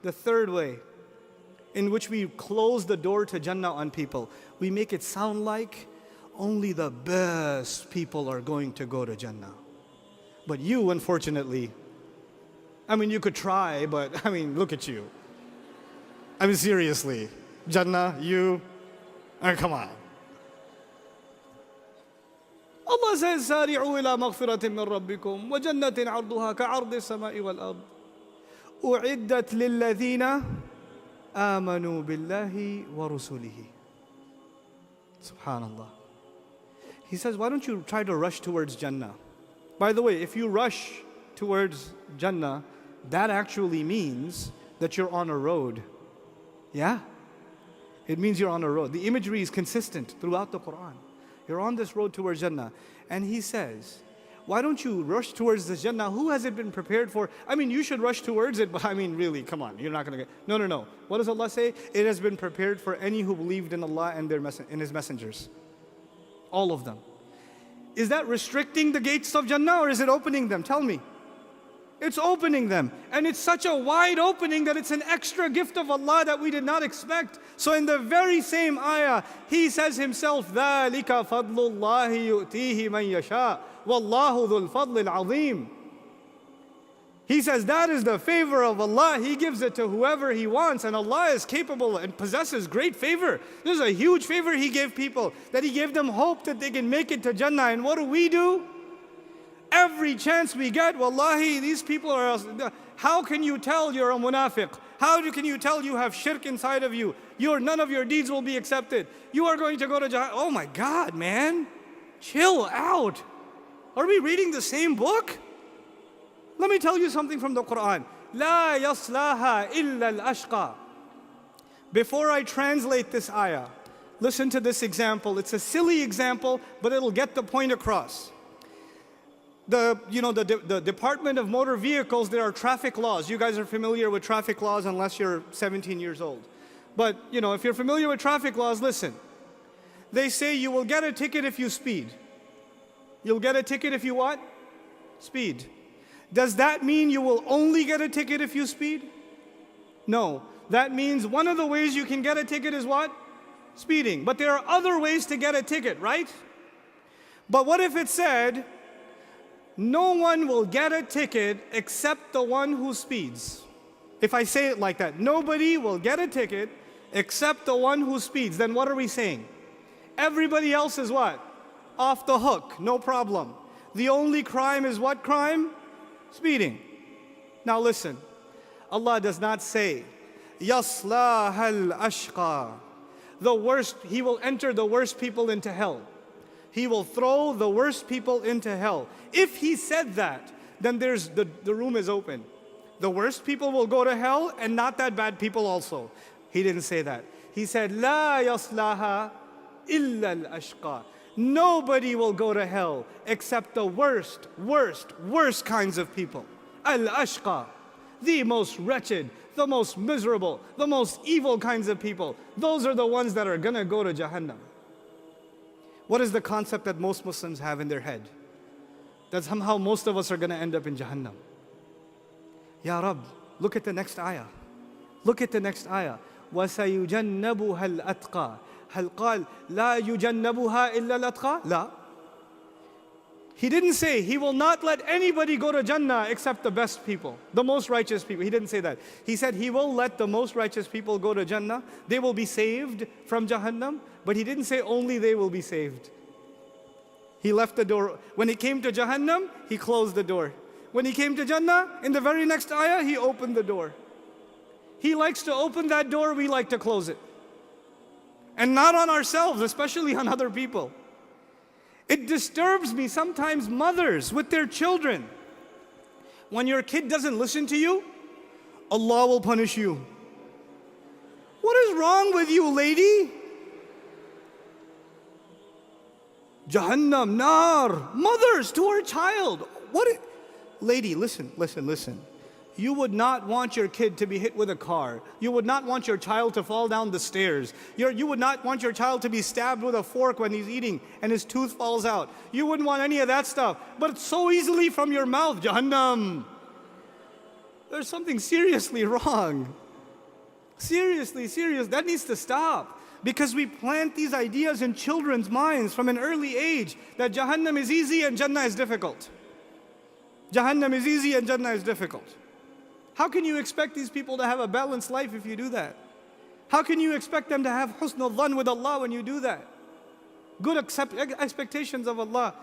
The third way in which we close the door to Jannah on people, we make it sound like only the best people are going to go to Jannah. But you, unfortunately, you could try, but look at you. Seriously, Jannah, you, come on. Allah says, سارعوا إلى مغفرة من ربكم وجنة عرضها كعرض السماء والأرض أعدت للذين آمنوا بالله ورسله. Subhanallah. He says, why don't you try to rush towards Jannah? By the way, if you rush towards Jannah, that actually means that you're on a road. Yeah? It means you're on a road. The imagery is consistent throughout the Quran. You're on this road towards Jannah. And he says, why don't you rush towards this Jannah? Who has it been prepared for? You should rush towards it, but really, come on, you're not going to get... No. What does Allah say? It has been prepared for any who believed in Allah and in His messengers. All of them. Is that restricting the gates of Jannah or is it opening them? Tell me. It's opening them. And it's such a wide opening that it's an extra gift of Allah that we did not expect. So in the very same ayah, He says Himself, ذَلِكَ فَضْلُ اللَّهِ يُؤْتِيهِ مَنْ يَشَاءُ وَاللَّهُ ذُو الْفَضْلِ الْعَظِيمِ. He says that is the favor of Allah. He gives it to whoever He wants, and Allah is capable and possesses great favor. This is a huge favor He gave people, that He gave them hope that they can make it to Jannah. And what do? Every chance we get, wallahi, these people are... How can you tell you're a munafiq? How can you tell you have shirk inside of you? None of your deeds will be accepted. You are going to go to Jahannam. Oh my God, man. Chill out. Are we reading the same book? Let me tell you something from the Quran. لا يصلاها إلا الأشقى. Before I translate this ayah, listen to this example. It's a silly example, but it'll get the point across. The Department of Motor Vehicles, there are traffic laws. You guys are familiar with traffic laws unless you're 17 years old. But, if you're familiar with traffic laws, listen. They say you will get a ticket if you speed. You'll get a ticket if you what? Speed. Does that mean you will only get a ticket if you speed? No. That means one of the ways you can get a ticket is what? Speeding. But there are other ways to get a ticket, right? But what if it said, no one will get a ticket except the one who speeds? If I say it like that, nobody will get a ticket except the one who speeds, then what are we saying? Everybody else is what? Off the hook, no problem. The only crime is what crime? Speeding. Now listen, Allah does not say, يَصْلَاهَا الْأَشْقَى. The worst, He will enter the worst people into hell. He will throw the worst people into hell. If He said that, then the room is open. The worst people will go to hell and not that bad people also. He didn't say that. He said, لا يصلها إلا الأشقى. Nobody will go to hell except the worst kinds of people. Al-ashqa, the most wretched, the most miserable, the most evil kinds of people. Those are the ones that are gonna go to Jahannam. What is the concept that most Muslims have in their head? That somehow most of us are gonna end up in Jahannam. Ya Rab, look at the next ayah. Look at the next ayah. وَسَيُجَنَّبُهَا الْأَتْقَى. هل قال لا يجنبها إلا الأتقى؟ لا. He didn't say He will not let anybody go to Jannah except the best people, the most righteous people. He didn't say that. He said He will let the most righteous people go to Jannah. They will be saved from Jahannam. But He didn't say only they will be saved. He left the door. When He came to Jahannam, He closed the door. When He came to Jannah, in the very next ayah, He opened the door. He likes to open that door, we like to close it. And not on ourselves, especially on other people. It disturbs me sometimes, mothers with their children. When your kid doesn't listen to you, Allah will punish you. What is wrong with you, lady? Jahannam, nar, mothers to her child. Lady, listen. You would not want your kid to be hit with a car. You would not want your child to fall down the stairs. You would not want your child to be stabbed with a fork when he's eating and his tooth falls out. You wouldn't want any of that stuff. But it's so easily from your mouth, Jahannam. There's something seriously wrong. Seriously, that needs to stop. Because we plant these ideas in children's minds from an early age that Jahannam is easy and Jannah is difficult. Jahannam is easy and Jannah is difficult. How can you expect these people to have a balanced life if you do that? How can you expect them to have husnul dhan with Allah when you do that? Good expectations of Allah.